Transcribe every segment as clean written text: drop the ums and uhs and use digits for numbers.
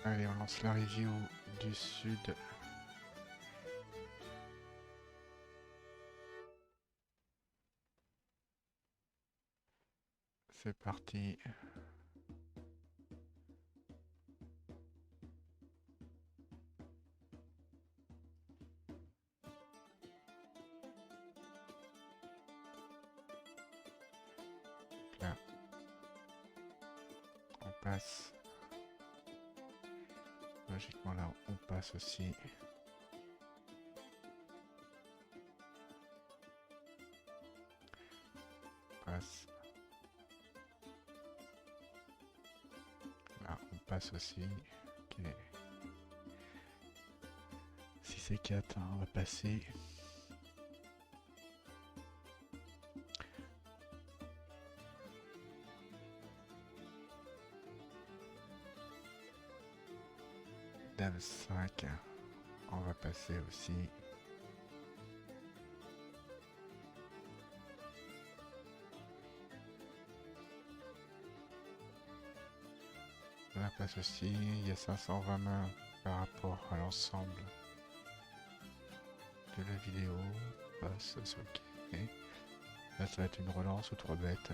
Allez, on lance la review du sud. C'est parti. Là, on passe. Logiquement, là, on passe aussi. Passe. Là, on passe aussi. Ok. Si c'est 4, hein, on va passer. Dame 5, on va passer aussi. Là passe aussi, il y a 520 mains par rapport à l'ensemble de la vidéo. Passe, c'est ok. Là ça va être une relance ou 3 bêtes.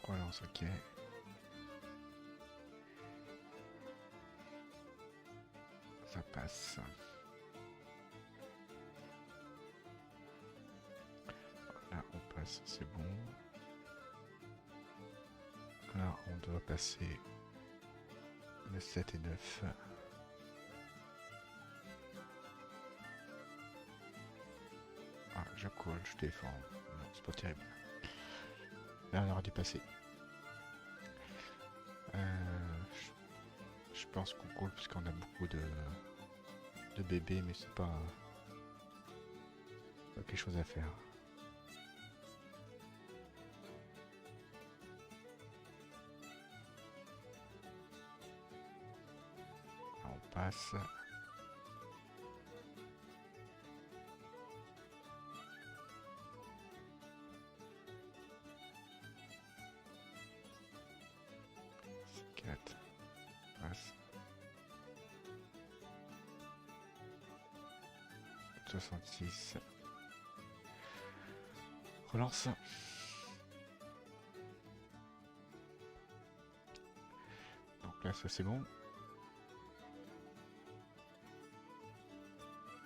Relance, ok. Ça passe. Là on passe, c'est bon. Là on doit passer le 7 et 9. Ah, je colle, je défends. Non, c'est pas terrible. Là on aurait dû passer. Je pense qu'on colle parce qu'on a beaucoup de bébés, mais c'est pas quelque chose à faire. On passe. C'est 4. Passe. 66. Relance. Donc là, ça c'est bon.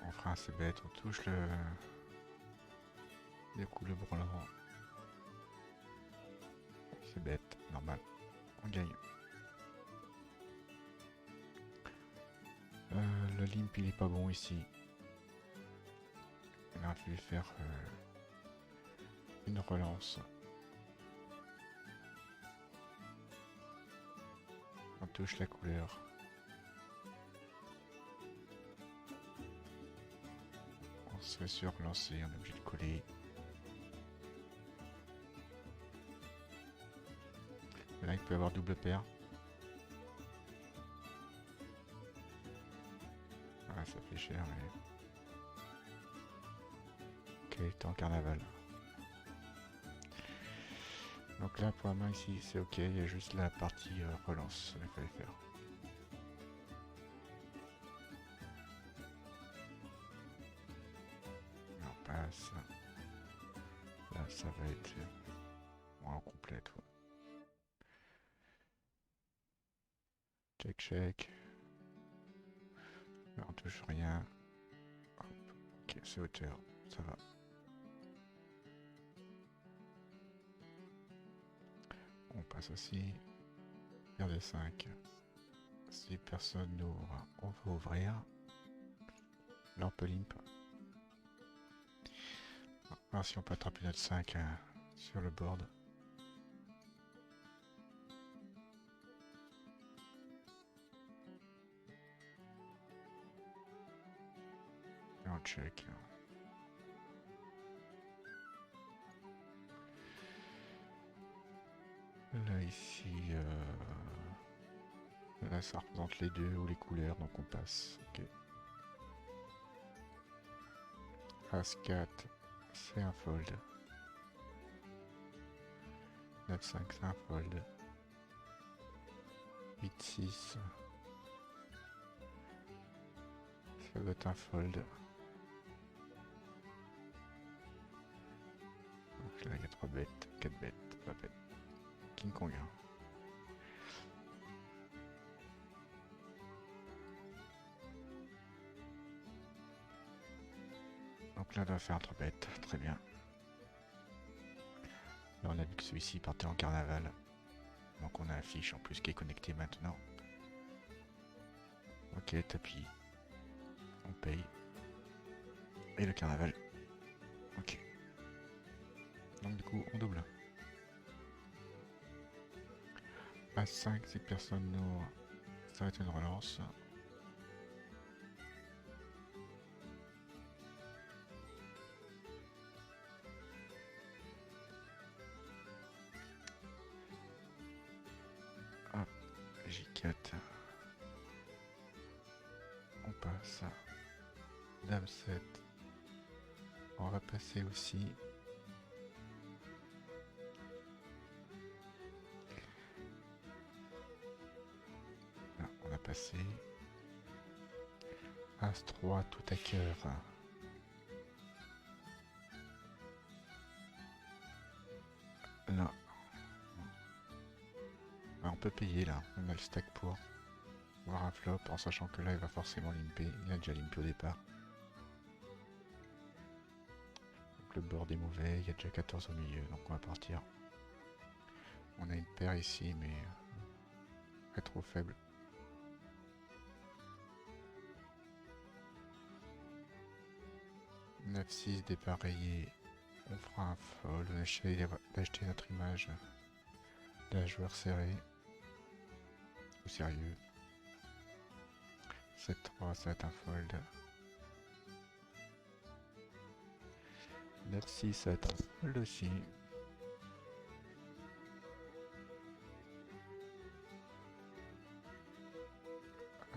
On fera un c'est bête, on touche le coup le brelan. C'est bête, normal. On gagne. Le limp il est pas bon ici. Là, je vais faire une relance. On touche la couleur. On se fait surlancer, on est obligé de coller. Là, il peut y avoir double paire. Ah, ça fait cher, mais... Ok, t'es en carnaval. Donc là, pour la main ici, c'est ok, il y a juste la partie relance qu'il fallait faire. On passe. Là, ça va être moins complète. Ouais. Check, check. Là, on touche rien. Hop. Ok, c'est hauteur, ça va. On passe aussi. Paire de 5. Si personne n'ouvre, on va ouvrir. Là, on peut limp. On va voir si on peut attraper notre 5 sur le board. Et on check. Là, ici, là, ça représente les deux ou les couleurs, donc on passe. Ok. As-4, c'est un fold. 9-5, c'est un fold. 8-6. Ça doit être un fold. Donc là il y a 3 bêtes, 4 bêtes, pas bête. King Kong. Donc là on doit faire un 3 bêtes, très bien. Là on a vu que celui-ci partait en carnaval. Donc on a un fiche en plus qui est connecté maintenant. Ok, tapis. On paye. Et le carnaval. Ok. Donc du coup on double. À 5 si personne nous... Ça va être une relance. Hop, J4. On passe. Dame 7. On va passer aussi. Là, on a passé. As 3 tout à cœur. Là. On peut payer là. On a le stack pour voir un flop en sachant que là il va forcément limper. Il a déjà limpé au départ. Donc le board est mauvais. Il y a déjà 14 au milieu. Donc on va partir. On a une paire ici mais elle est trop faible. 9-6 dépareillé. On fera un fold. On a essayé d'acheter notre image d'un joueur serré. Au sérieux. 7-3, ça va être un fold. 9-6, ça va être un fold aussi.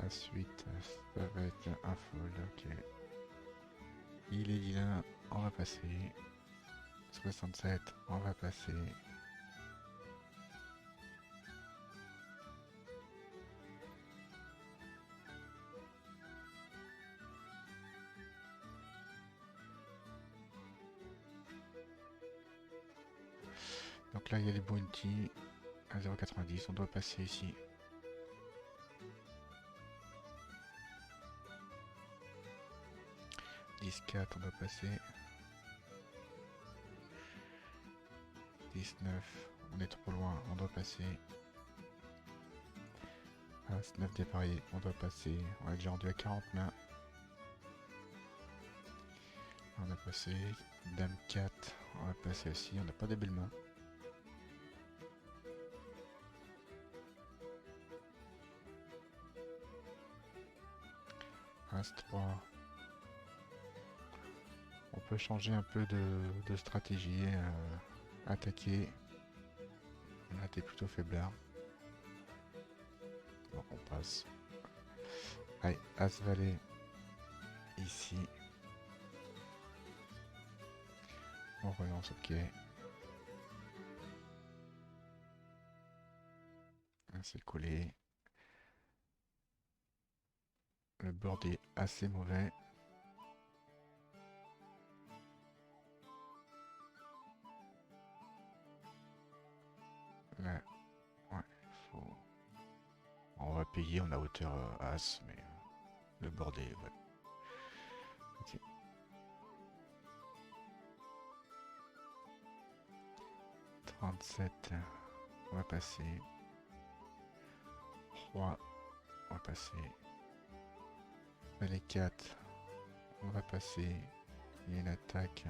Ensuite, ça va être un fold, ok. Il est vilain, on va passer. 67, on va passer. Donc là, il y a les bounty à 0,90, on doit passer ici. « 10-4, on doit passer. 19, on est trop loin, on doit passer. As 9 dépareillé, on doit passer. On est déjà rendu à 40 mains. On a passé. Dame 4, on va passer aussi. On n'a pas des belles mains. As 3. On peut changer un peu de stratégie. Attaquer. Là, t'es plutôt faiblard. Donc on passe. Allez, As valet. Ici. On relance, ok. C'est collé. Le board est assez mauvais. Là, ouais, faut... On va payer, on a hauteur As, mais le board est... Ouais. Ok. 37, on va passer. 3, on va passer. Les 4, on va passer. Il y a une attaque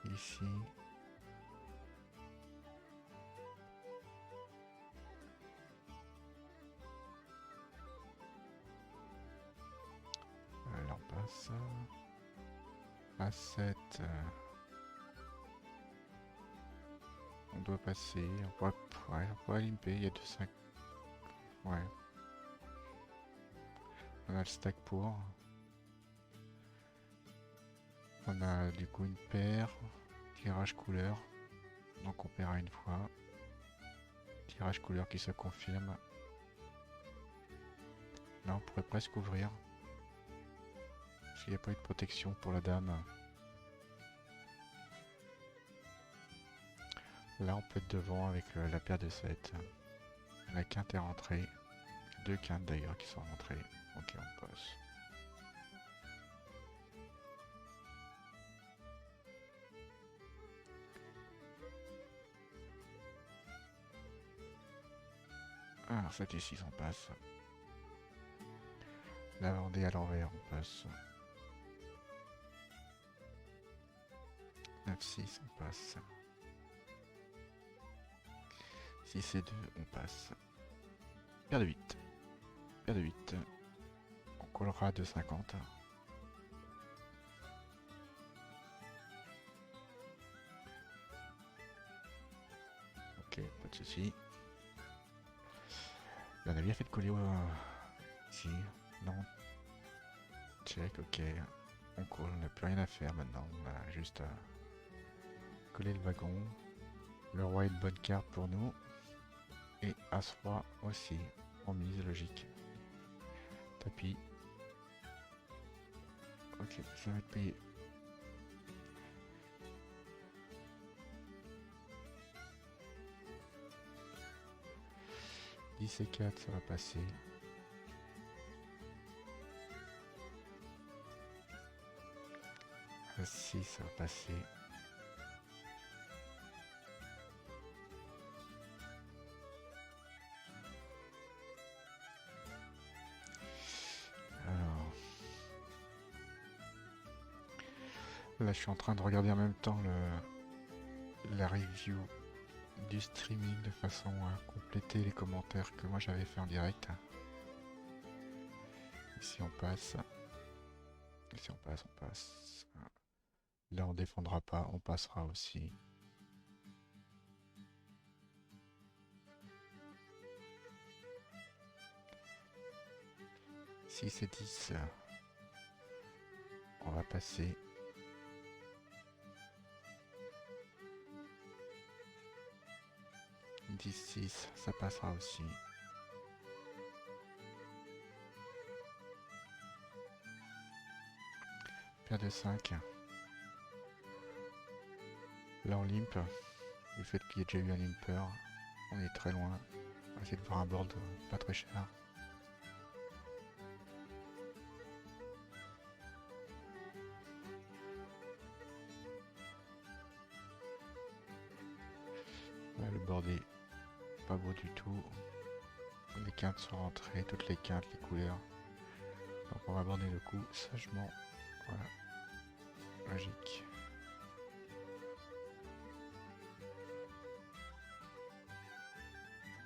ici. Là on passe. À 7, on doit passer. On pourra limper. Il y a 2-5. Ouais. On a le stack pour. On a du coup une paire. Tirage couleur. Donc on paiera une fois. Tirage couleur qui se confirme. Là, on pourrait presque ouvrir. S'il n'y a pas eu de protection pour la dame. Là, on peut être devant avec la paire de 7. La quinte est rentrée. Deux quintes d'ailleurs qui sont rentrées. Ok, on passe. Alors 7 et 6 on passe. La Vendée à l'envers on passe. 9-6 on passe. 6 et 2 on passe. Paire de 8. Paire de 8. On collera 2,50. Ok, pas de soucis. Et on a bien fait de coller ici. Non. Check, ok. On colle, on n'a plus rien à faire maintenant. On a juste à coller le wagon. Le roi est une bonne carte pour nous. Et As-Roi aussi. En mise, logique. Tapis. Ok, ça va être payé. Et 4 ça va passer. As-6 ça va passer. Alors là je suis en train de regarder en même temps la review du streaming de façon à compléter les commentaires que moi j'avais fait en direct. Ici on passe. Ici on passe, on passe. Là on défendra pas, on passera aussi. Si c'est 10, on va passer. 10-6, ça passera aussi. Paire de 5. Là on limpe. Du fait qu'il y ait déjà eu un limper, on est très loin. On va essayer de voir un board pas très cher. Là, le board est pas beau du tout. Les quintes sont rentrées, toutes les quintes, les couleurs. Donc on va border le coup sagement. Voilà. Logique.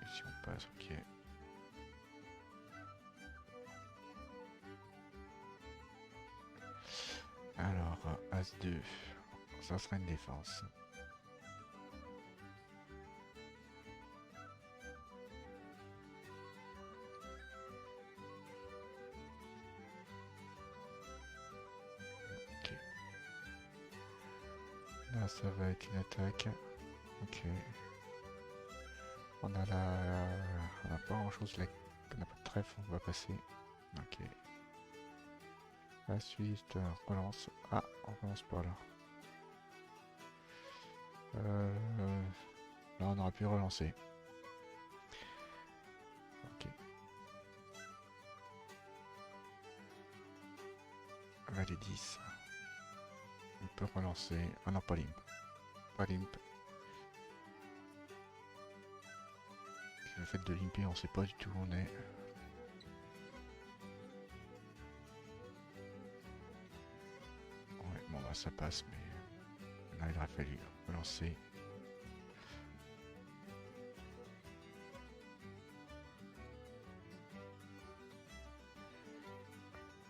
Ici on passe, ok. Alors, As-2, ça sera une défense. Ok. Là, ça va être une attaque. Ok. On a on n'a pas grand chose là. On n'a pas de trèfle, on va passer. Ok. La suite, relance. Ah, on relance pas là. Là, on aurait pu relancer. Ok. Valet 10. On peut relancer. Ah non, pas limp. Pas limp. Le fait de limper, on sait pas du tout où on est. Ouais, bon bah ça passe, mais là il aurait fallu relancer.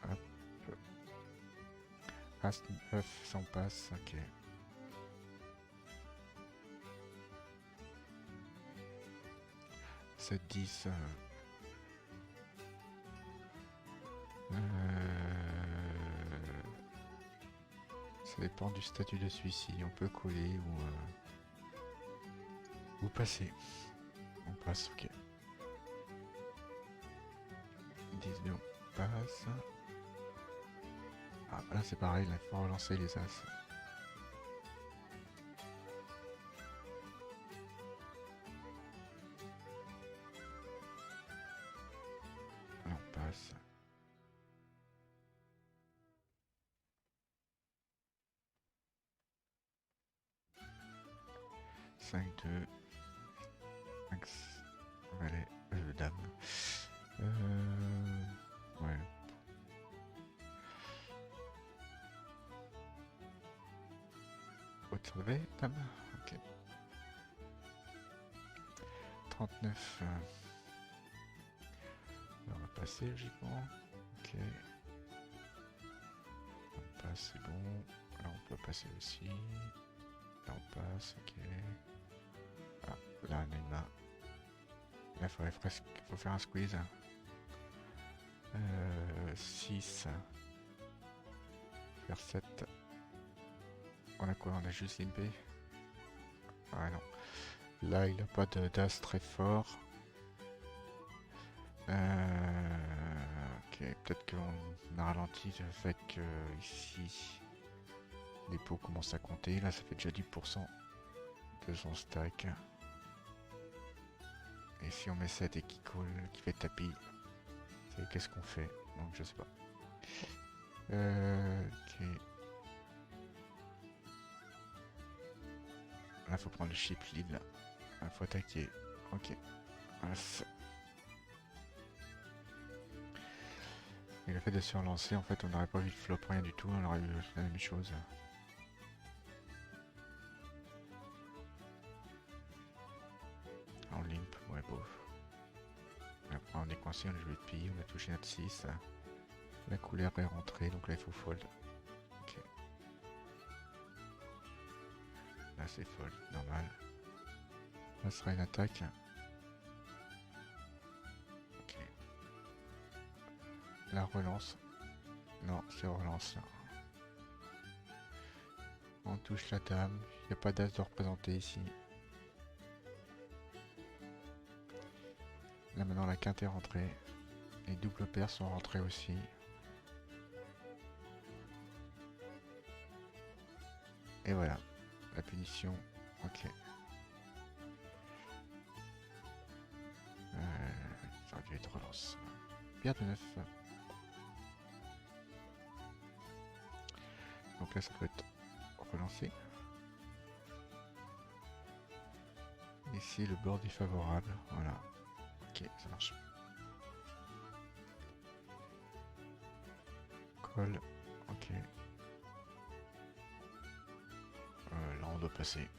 Hop. As 9, ça on passe, ok. C'est 10. Ça dépend du statut de celui-ci. On peut coller ou passer. On passe, ok. 10-2 on passe. Ah là c'est pareil, là, il faut relancer les as. Là on passe. Cinq, deux, 5, valet, dame. Ouais. Haute surveille, dame. Ok. 39. On va passer logiquement. Ok. On passe, c'est bon. Là on peut passer aussi. Là on passe, ok. Ah, là on a une main. Là il faut faire un squeeze. 6. Faire 7. On a quoi? On a juste limpé. Ah non. Là il n'a pas d'as très fort. Ok, peut-être qu'on a ralenti le fait que ici les pots commencent à compter. Là ça fait déjà 10% de son stack. Et si on met 7 et qui colle, qui fait tapis, qu'est-ce qu'on fait? Donc je sais pas. Ok. Là faut prendre le chip lead là. Là, faut attaquer. Ok. As. Et le fait de se relancer, en fait on n'aurait pas vu le flop, rien du tout, on aurait eu la même chose. En limp, ouais bof. Après on est coincé, on a joué de pille, on a touché notre 6. La couleur est rentrée, donc là il faut fold. Ok. Là c'est fold, normal. Là ce sera une attaque. Ok. La relance. Non, c'est relance là. On touche la dame, il n'y a pas d'as de représenter ici. Là maintenant la quinte est rentrée. Les doubles paires sont rentrés aussi. Et voilà, la punition, ok. Ça aurait dû être relance. Pierre de 9. Donc là ça peut être relancé. Ici le board est favorable, voilà. Ok, ça marche. Call, ok. Là on doit passer.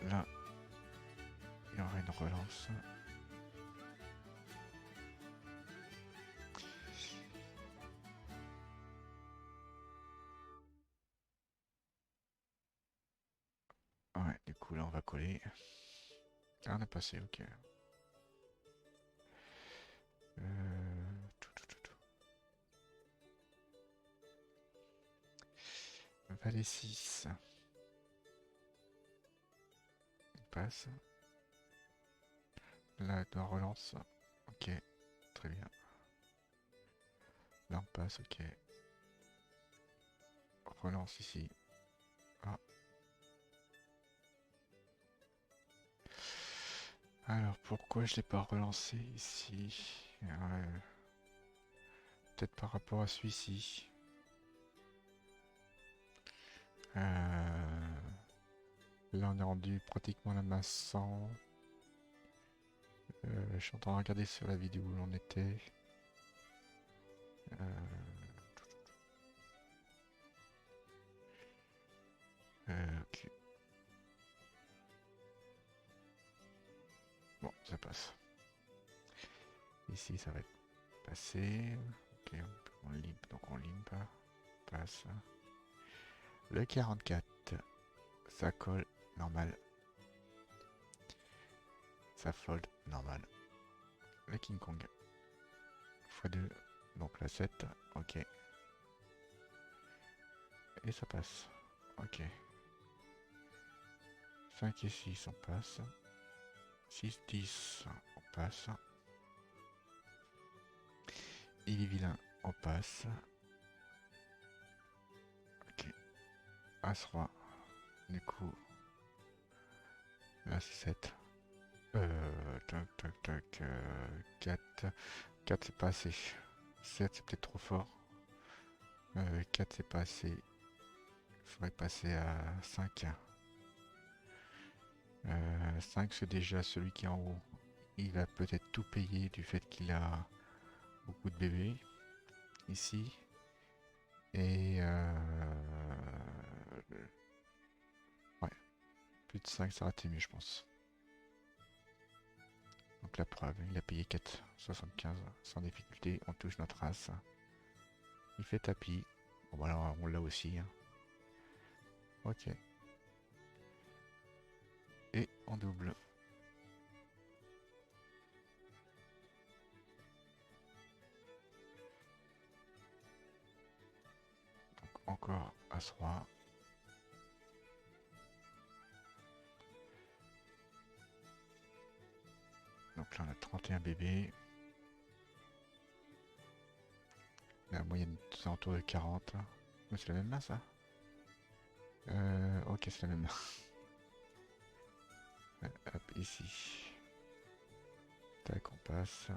Là, il y aura une relance. Ouais, du coup là on va coller. Ah, on a passé, ok. Valet 6. Il passe. Là, on relance. Ok, très bien. Là, on passe, ok. Relance ici. Ah. Alors, pourquoi je l'ai pas relancé ici? Peut-être par rapport à celui-ci. Là, on est rendu pratiquement la main 100. Je suis en train de regarder sur la vidéo où l'on était. Ok. Bon, ça passe. Ici, ça va être passé. Ok, on limp, donc on limp. Passe. Le 44. Ça colle, normal. Ça fold, normal. Le King Kong. x2. Donc la 7. Ok. Et ça passe. Ok. 5 et 6, on passe. 6-10, on passe. Il est vilain, on passe. Ok. As-Roi. Du coup, là c'est 7. Tac, tac, tac. 4. 4 c'est pas assez. 7 c'est peut-être trop fort. 4 c'est pas assez. Il faudrait passer à 5. 5 c'est déjà celui qui est en haut. Il va peut-être tout payer du fait qu'il a beaucoup de bébés ici. Et ouais, plus de 5 ça aurait été mieux je pense. Donc la preuve, il a payé 4,75 sans difficulté, on touche notre race. Il fait tapis. Bon bah alors on l'a aussi. Hein. Ok. Et en double. Donc encore As-Roi. Donc là on a 31 bébés. La moyenne c'est autour de 40. Mais c'est la même main ça. Ok c'est la même main. Hop ici. Tac on passe.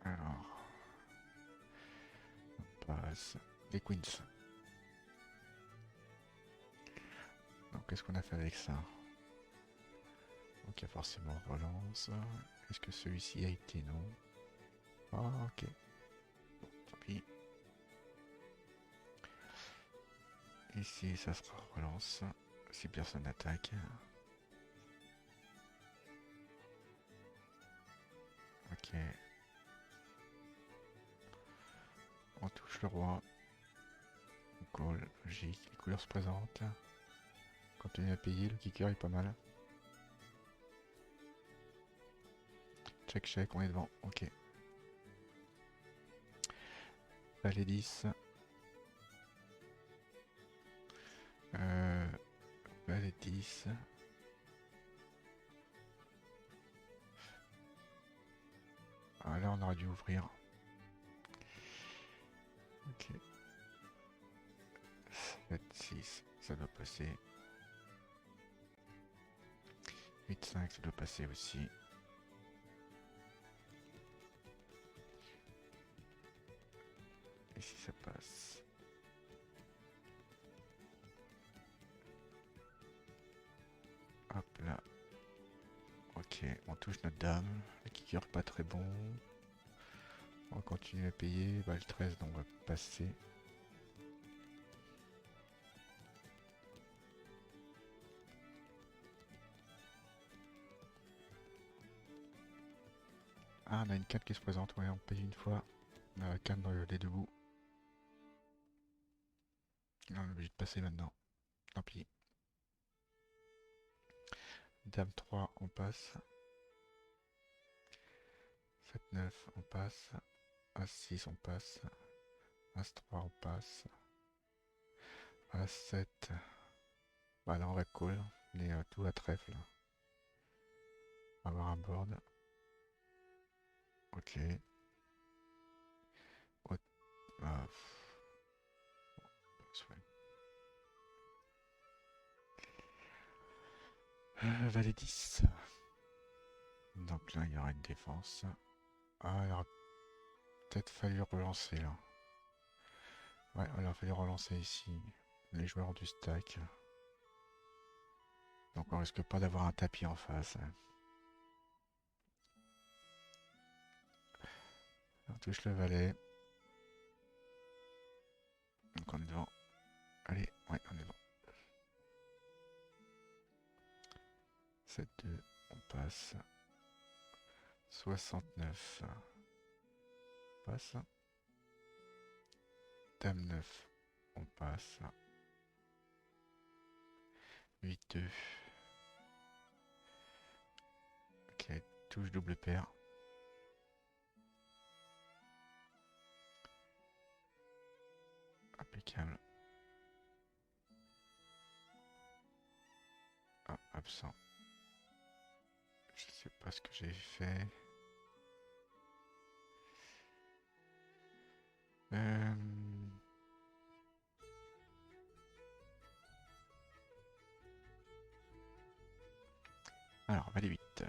Alors on passe. Les queens. Donc qu'est-ce qu'on a fait avec ça? Donc il y a forcément relance. Est-ce que celui-ci a été? Non. Ah ok. Bon, tant pis. Ici ça sera relance. Si personne n'attaque. Ok. On touche le roi. On call. Logique. Les couleurs se présentent. Continuez à payer. Le kicker est pas mal. Check, check. On est devant. Ok. Valet 10. Valet 10. Ah, là, on aurait dû ouvrir. Ok. 7, 6. Ça doit passer. 8, 5. Ça doit passer aussi. Ici, ça passe. Hop là. Ok, on touche notre dame. Le kicker pas très bon. On va continuer à payer. Bah, le 13, donc on va passer. Ah, on a une 4 qui se présente. Ouais, on paye une fois. On a la canne dans les deux bouts. On est obligé de passer maintenant. Tant pis. Dame 3, on passe. 7, 9, on passe. As 6, on passe. As 3, on passe. As 7. Bah là, on va call. On est tout à trèfle. On va avoir un board. Ok. Ah, Valet 10. Donc là, il y aura une défense. Ah, il aurait peut-être fallu relancer là. Ouais, il aurait fallu relancer ici. Les joueurs du stack. Donc on risque pas d'avoir un tapis en face. On touche le valet. Donc on est devant. Allez, ouais, on est devant. 7-2, on passe. 69. Passe. Dame 9, on passe. 8-2. touche double paire. Impeccable. Ah, absent. Je sais pas ce que j'ai fait. Euh... Alors, valet 8.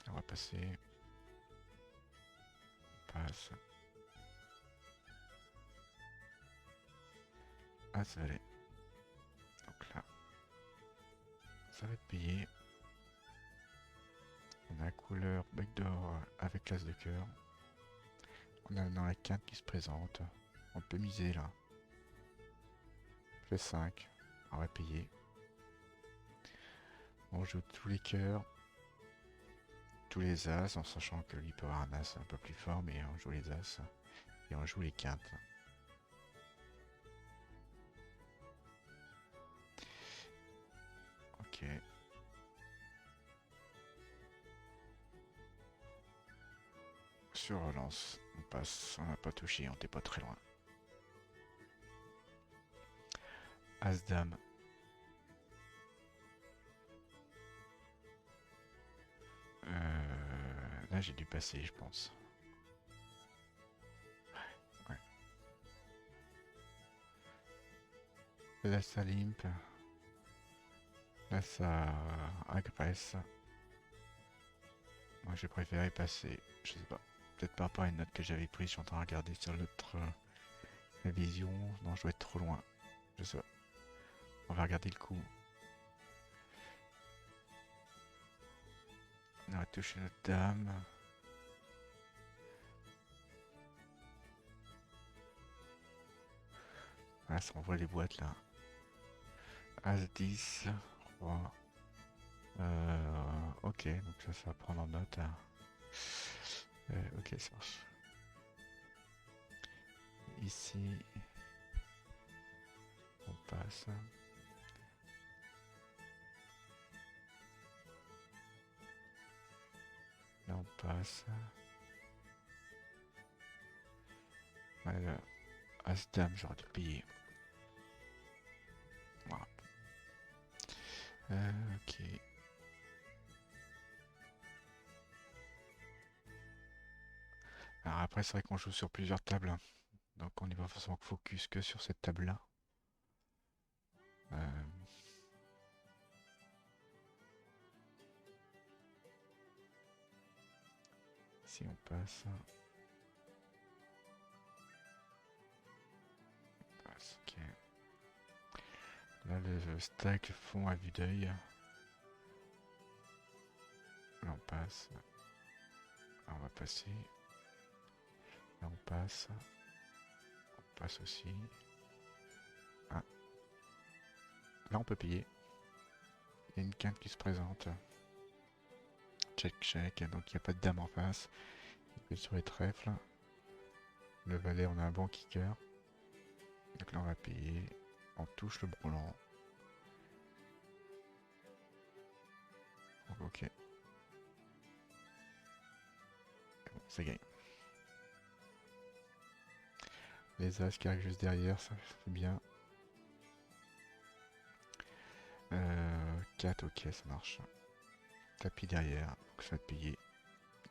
On va passer. On passe. As valet. Donc là, ça va être payé. On a la couleur bec d'or avec l'as de cœur. On a dans la quinte qui se présente. On peut miser là. Fait 5. On va payer. On joue tous les cœurs. Tous les as, en sachant que lui peut avoir un as un peu plus fort, mais on joue les as. Et on joue les quintes. Ok. Sur relance, on passe, on n'a pas touché, on n'était pas très loin. As-Dame. Là j'ai dû passer, je pense. Ouais. Là ça limpe. Là ça agresse. Moi j'ai préféré passer, je sais pas. Peut-être par rapport à une note que j'avais prise, je suis en train de regarder sur l'autre vision. Non, je dois être trop loin. Je sais pas. On va regarder le coup. On va toucher notre dame. Ah, ça envoie les boîtes là. As 10, roi. Ok, donc ça va prendre en note. Ok, ça marche. Ici, on passe. Là, on passe. Ouais, là, As-Dame, j'aurais dû payer. Voilà. Ok. Alors après, c'est vrai qu'on joue sur plusieurs tables, hein. Donc on n'est pas forcément focus que sur cette table-là. Euh, Ici, on passe. On passe, ok. Là, le stack fond à vue d'œil. Là, on passe. Là, on va passer. Là, on passe. On passe aussi. Ah. Là, on peut payer. Il y a une quinte qui se présente. Check, check. Donc, il n'y a pas de dame en face. Il peut sur les trèfles. Le valet, on a un bon kicker. Donc là, on va payer. On touche le brûlant. Ok. Bon, ça gagne. Les as qui arrivent juste derrière, ça fait bien. 4, ok, ça marche. Tapis derrière, donc ça va payer.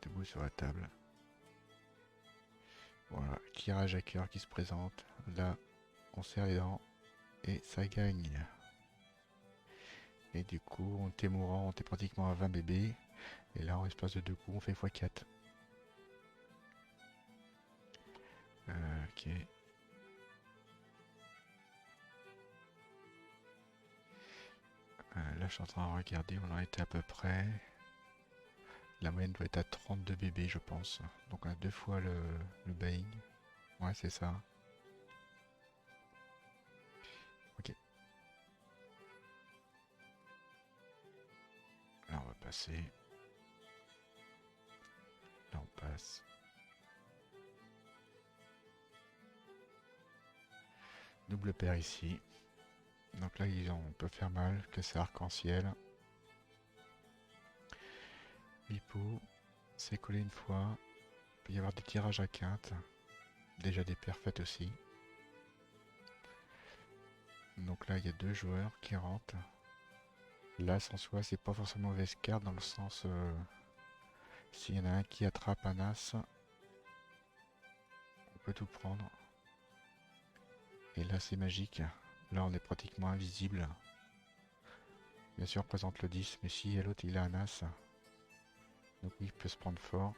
Debout sur la table. Voilà, tirage à cœur qui se présente. Là, on serre les dents et ça gagne. Et du coup, on était mourant, on était pratiquement à 20 bébés. Et là, en espace de 2 coups, on fait x4. Ok. Là, je suis en train de regarder, on en était à peu près. La moyenne doit être à 32 bébés, je pense. Donc on a 2 fois le buying. Ouais, c'est ça. Ok. Là, on va passer. Là, on passe. Double paire ici. Donc là, on peut faire mal, que c'est arc-en-ciel. Mipo, c'est collé une fois. Il peut y avoir des tirages à quinte. Déjà des paires faites aussi. Donc là, il y a deux joueurs qui rentrent. L'As en soi, c'est pas forcément mauvaise carte dans le sens s'il y en a un qui attrape un As, on peut tout prendre. Et là, c'est magique. Là, on est pratiquement invisible. Bien sûr, on présente le 10, mais si l'autre il a un As, donc il peut se prendre fort.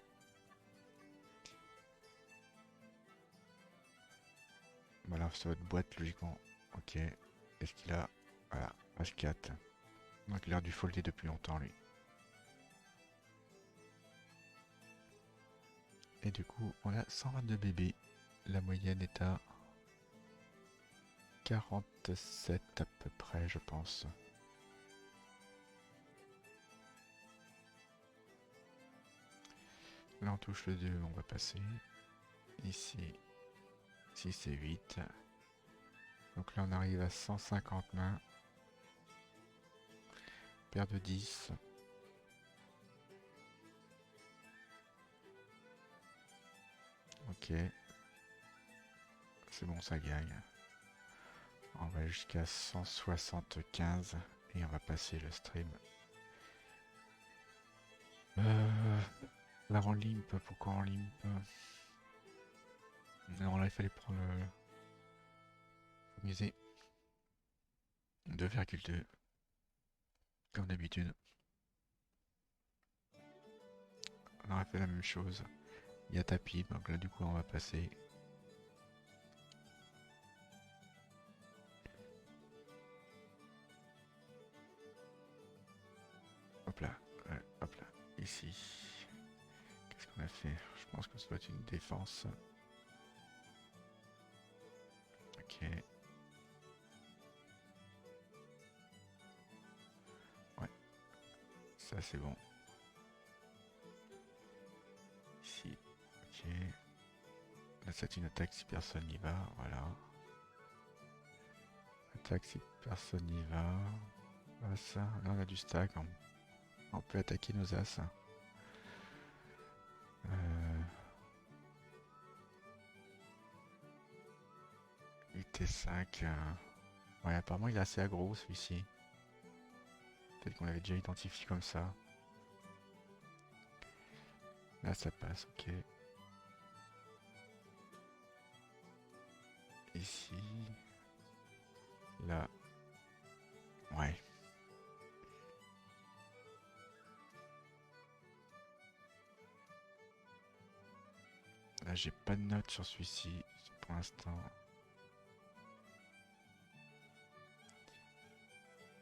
Voilà, c'est votre boîte logiquement. Ok. Est-ce qu'il a... Voilà, As-4. Donc il a dû folder depuis longtemps lui. Et du coup, on a 122 bébés. La moyenne est à 47 à peu près, je pense. Là, on touche le 2, on va passer. Ici, 6 et 8. Donc là, on arrive à 150 mains. Paire de 10. Ok. C'est bon, ça gagne. On va jusqu'à 175 et on va passer le stream. Là, on limp. Pourquoi on limp? Non, là, il fallait prendre le... Faut miser. 2,2. Comme d'habitude. On aurait fait la même chose. Il y a tapis, donc là, du coup, on va passer. Hop là. Ouais, hop là. Ici. Qu'est-ce qu'on a fait? Je pense que ça doit être une défense. Ok. Ouais. Ça, c'est bon. Ici. Ok. Là, c'est une attaque si personne n'y va. Voilà. Attaque si personne n'y va. Voilà ça. Là, on a du stack. On peut attaquer nos as. Euh... 8 et 5. Ouais, apparemment, il est assez aggro, celui-ci. Peut-être qu'on l'avait déjà identifié comme ça. Là, ça passe, ok. Ici. Là. Ouais. Là, j'ai pas de note sur celui-ci pour l'instant.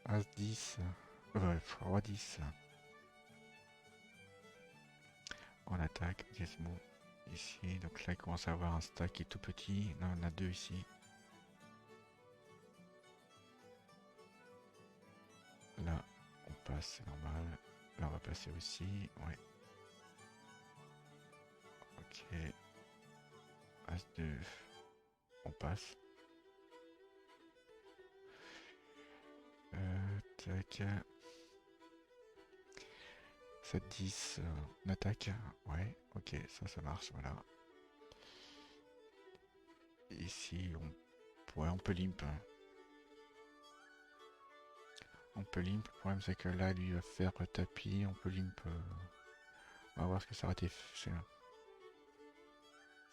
As 10. Ouais, Roi 10. On attaque, Gizmo. Ici, donc là, il commence à avoir un stack qui est tout petit. Là, on a deux ici. Là, on passe, c'est normal. Là, on va passer aussi. Ouais. Ok. As-2. On passe. Tac. 7-10. On attaque. Ouais, ok, ça marche, voilà. Ici, on peut limp. On peut limp. Le problème, c'est que là, lui va faire le tapis. On peut limp. On va voir ce que ça aurait été. Ce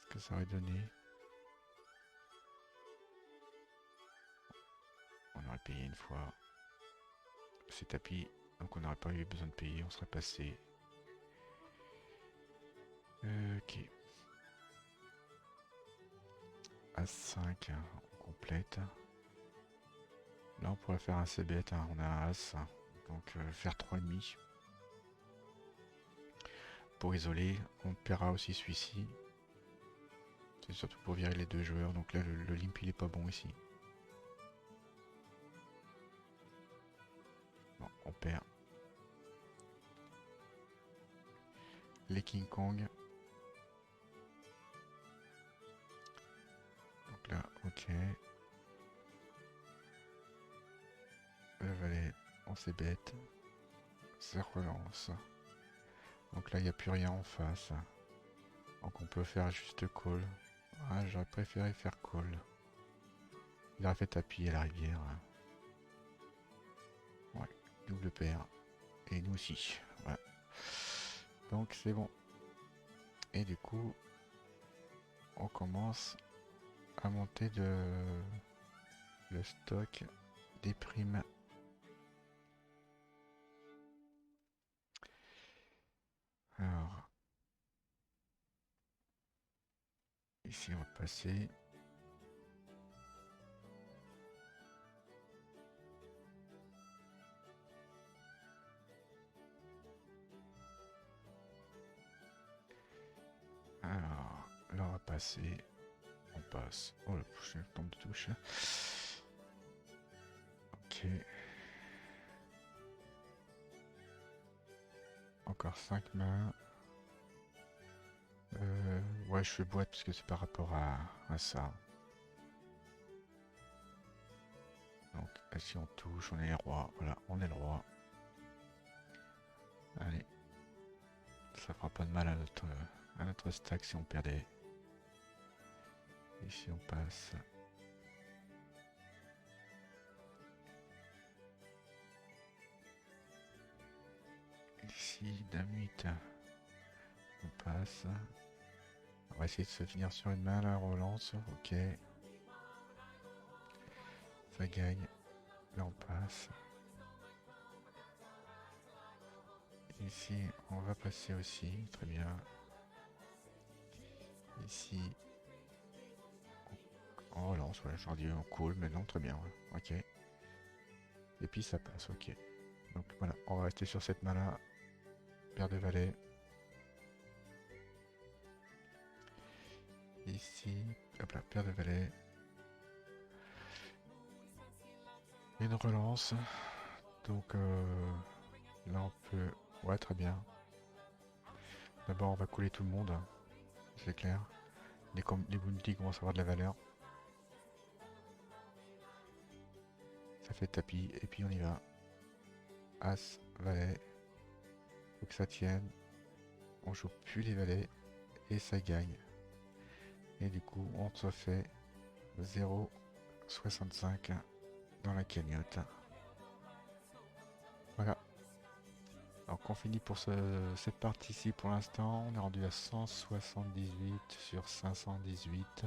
que ça aurait donné. On aurait payé une fois. C'est tapis. Donc on n'aurait pas eu besoin de payer. On serait passé. Ok. As-5. On complète. Là, on pourrait faire un C-bet. Hein. On a un As. Donc faire 3,5. Pour isoler. On paiera aussi celui-ci. C'est surtout pour virer les deux joueurs. Donc là, le limp, il est pas bon ici. Bon, on perd. Les King Kong. Donc là, ok. Le valet, on s'est bête. Ça relance. Donc là, il n'y a plus rien en face. Donc on peut faire juste call. Ah, j'aurais préféré faire call. Il aurait fait tapis à la rivière. Ouais, double paire. Et nous aussi. Voilà. Donc c'est bon. Et du coup, on commence à monter le stock des primes. Alors, ici on va passer. Alors, là on va passer. On passe. Oh, je tombe de touche. Ok. Encore 5 mains. Ouais, je fais boîte parce que c'est par rapport à ça. Donc, si on touche, on est les rois. Voilà, on est le roi. Allez. Ça fera pas de mal à notre stack si on perdait. Ici, on passe. Ici, dame 8. On passe. On va essayer de se finir sur une main, là, on relance. Ok. Ça gagne. Là, on passe. Ici, on va passer aussi. Très bien. Ici, on relance. Ouais, j'aurais dit on cool, mais non, très bien. Ouais. Ok. Et puis, ça passe. Ok. Donc, voilà. On va rester sur cette main-là. Paire de valets. Ici. Hop là, paire de valets. Une relance. Donc, là, on peut... Ouais, très bien. D'abord, on va couler tout le monde. C'est clair. Les bounty commencent à avoir de la valeur. Ça fait tapis. Et puis, on y va. As, valet. Faut que ça tienne. On joue plus les valets. Et ça gagne. Et du coup, on se fait 0,65 dans la cagnotte. Voilà. Donc on finit pour cette partie-ci pour l'instant. On est rendu à 178 sur 518.